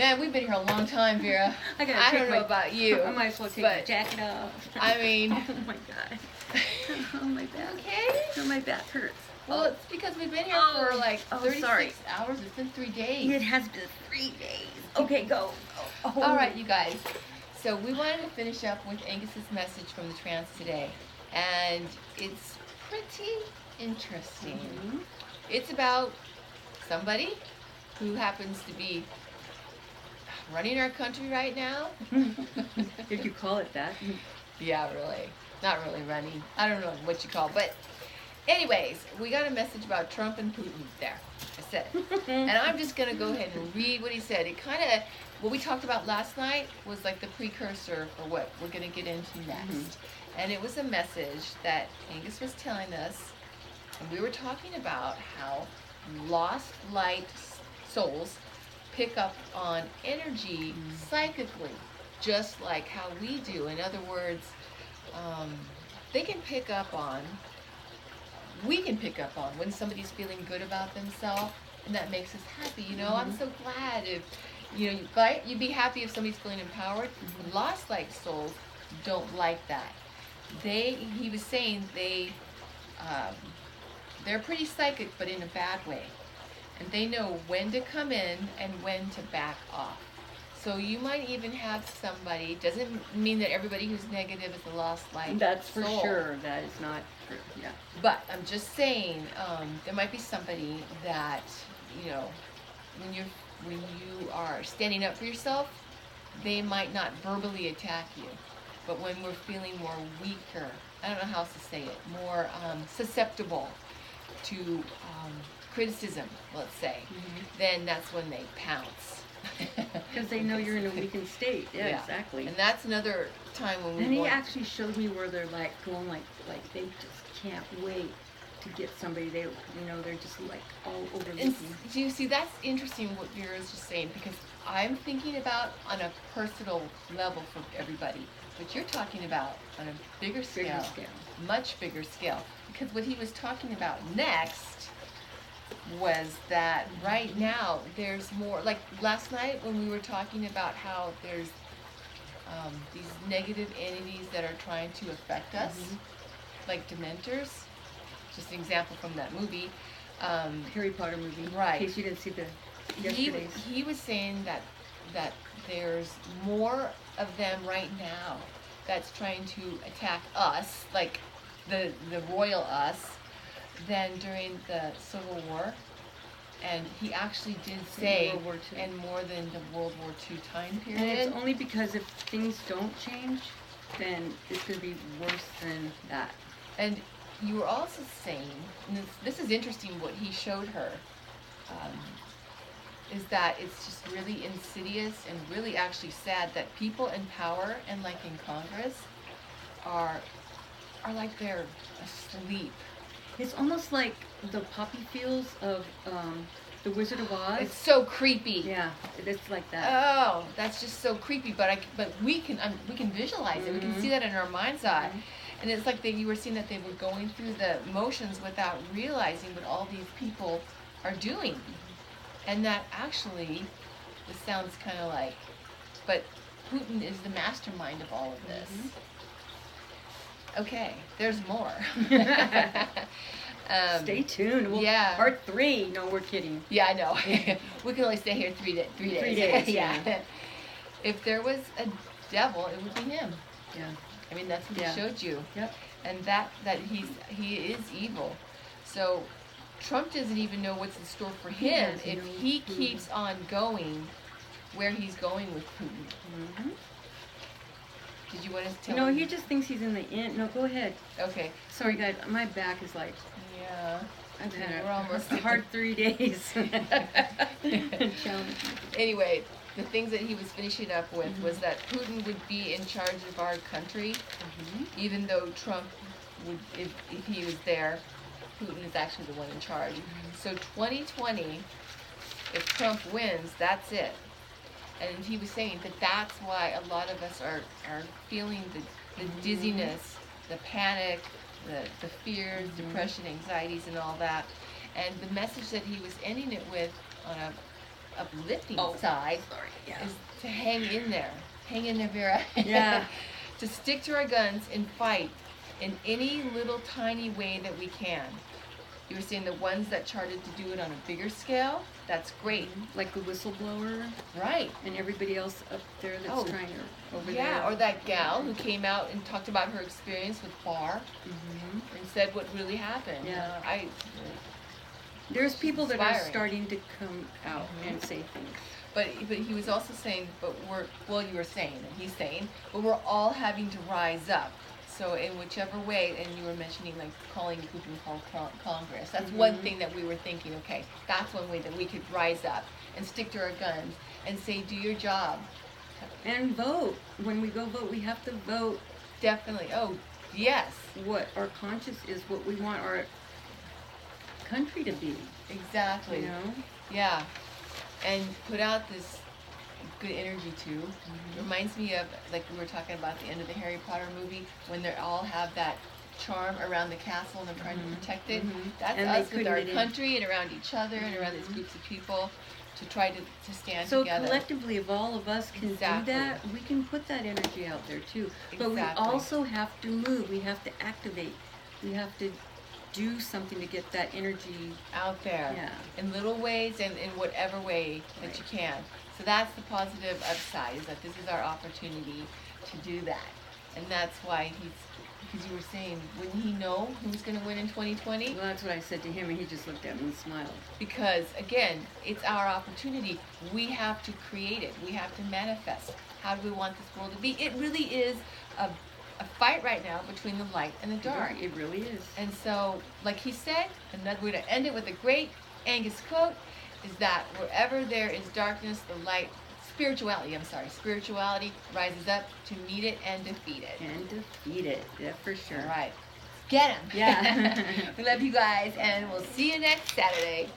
Man, we've been here a long time, Vera. I don't know about you. I might as well take my jacket off. I mean... Oh my God. Oh, my back. Okay? Oh, my back hurts. Well, it's because we've been here for like 36 hours. It's been 3 days. It has been 3 days. Okay, go. Oh. All right, you guys. So we wanted to finish up with Angus's message from the trance today. And it's pretty interesting. Mm-hmm. It's about somebody who happens to be running our country right now. Did you call it that? Yeah, really. Not really running. I don't know what you call it. But anyways, we got a message about Trump and Putin there. I said. And I'm just going to go ahead and read what he said. It kind of, what we talked about last night was like the precursor for what we're going to get into next. Mm-hmm. And it was a message that Angus was telling us. And we were talking about how lost light souls pick up on energy psychically, just like how we do. In other words, they can pick up on, we can pick up on when somebody's feeling good about themselves, and that makes us happy. You know, I'm so glad if, you know, you'd be happy if somebody's feeling empowered. Lost light souls don't like that. He was saying they're pretty psychic, but in a bad way. And they know when to come in and when to back off. So you might even have somebody, doesn't mean that everybody who's negative is a lost light That's for soul. Sure. That is not true. Yeah. But I'm just saying, there might be somebody that, you know, when you are standing up for yourself, they might not verbally attack you. But when we're feeling more weaker, I don't know how else to say it, more susceptible to criticism, let's say, then that's when they pounce. Because they know you're in a weakened state. Yeah, exactly. And that's another time when we. And he actually showed me where they're like going like they just can't wait to get somebody. They, you know, they're just like all over. And do you see? That's interesting what Vera's just saying, because I'm thinking about on a personal level for everybody, but you're talking about on a bigger scale, much bigger scale. Because what he was talking about next was that right now there's more, like last night when we were talking about how there's these negative entities that are trying to affect us, like Dementors, just an example from that movie. Harry Potter movie. Right. In case you didn't see the yesterday's. He was saying that there's more of them right now that's trying to attack us, like the royal us, than during the Civil War. And he actually did say, World War II. And more than the World War II time period. And it's only because if things don't change, then it's going to be worse than that. And you were also saying, and this is interesting what he showed her, is that it's just really insidious and really actually sad that people in power and like in Congress are like they're asleep. It's almost like the poppy fields of the Wizard of Oz. It's so creepy. Yeah, it's like that. Oh, that's just so creepy. But we can visualize it. We can see that in our mind's eye. And it's like you were seeing that they were going through the motions without realizing what all these people are doing. And that actually, this sounds kind of like, but Putin is the mastermind of all of this. Okay, there's more. Stay tuned. Part 3. No, we're kidding. Yeah, I know. We can only stay here 3 days. 3 days. Yeah. If there was a devil, it would be him. Yeah. I mean, that's what he showed you. Yep. And that he is evil. So Trump doesn't even know what's in store for him if he keeps on going where he's going with Putin. Did you want to tell me? No, he just thinks he's in the end. No, go ahead. Okay. Sorry, guys. My back is like... Yeah. I've had we're almost a hard 3 days. Anyway, the things that he was finishing up with was that Putin would be in charge of our country, even though Trump would, if he was there, Putin is actually the one in charge. So 2020, if Trump wins, that's it. And he was saying that that's why a lot of us are feeling the dizziness, the panic, the fears, depression, anxieties, and all that. And the message that he was ending it with on a uplifting Oh, side sorry. Yeah. is to hang in there. Hang in there, Vera. Yeah. To stick to our guns and fight in any little tiny way that we can. You were saying the ones that charted to do it on a bigger scale, that's great. Like the whistleblower Right. and everybody else up there that's trying to over there. Yeah, or that gal who came out and talked about her experience with FAR and said what really happened. Yeah. She's There's people that are inspiring. starting to come out and say things. But he was also saying, you were saying, and he's saying, but we're all having to rise up. So in whichever way, and you were mentioning like calling Putin call Congress. That's one thing that we were thinking. Okay, that's one way that we could rise up and stick to our guns and say, do your job. And vote. When we go vote, we have to vote. Definitely. Oh, yes. What our conscience is, what we want our country to be. Exactly. You know? Yeah. And put out this good energy too. Reminds me of, like we were talking about the end of the Harry Potter movie, when they all have that charm around the castle and they're trying to protect it. That's And us they with our couldn't- country and around each other and around these groups of people to try to stand So together. collectively, if all of us can Exactly. do that, we can put that energy out there too. But we Exactly. also have to move. We have to activate. We have to do something to get that energy. Out there. Yeah. In little ways and in whatever way that you can. So that's the positive upside, is that this is our opportunity to do that. And that's why because you were saying, wouldn't he know who's going to win in 2020? Well, that's what I said to him, and he just looked at me and smiled. Because, again, it's our opportunity. We have to create it. We have to manifest. How do we want this world to be? It really is a fight right now between the light and the dark. It really is. And so, like he said, another way to end it with a great Angus quote is that wherever there is darkness, the light, spirituality rises up to meet it and defeat it. And defeat it. Yeah, for sure. All right. Get him. Yeah. We love you guys, and we'll see you next Saturday.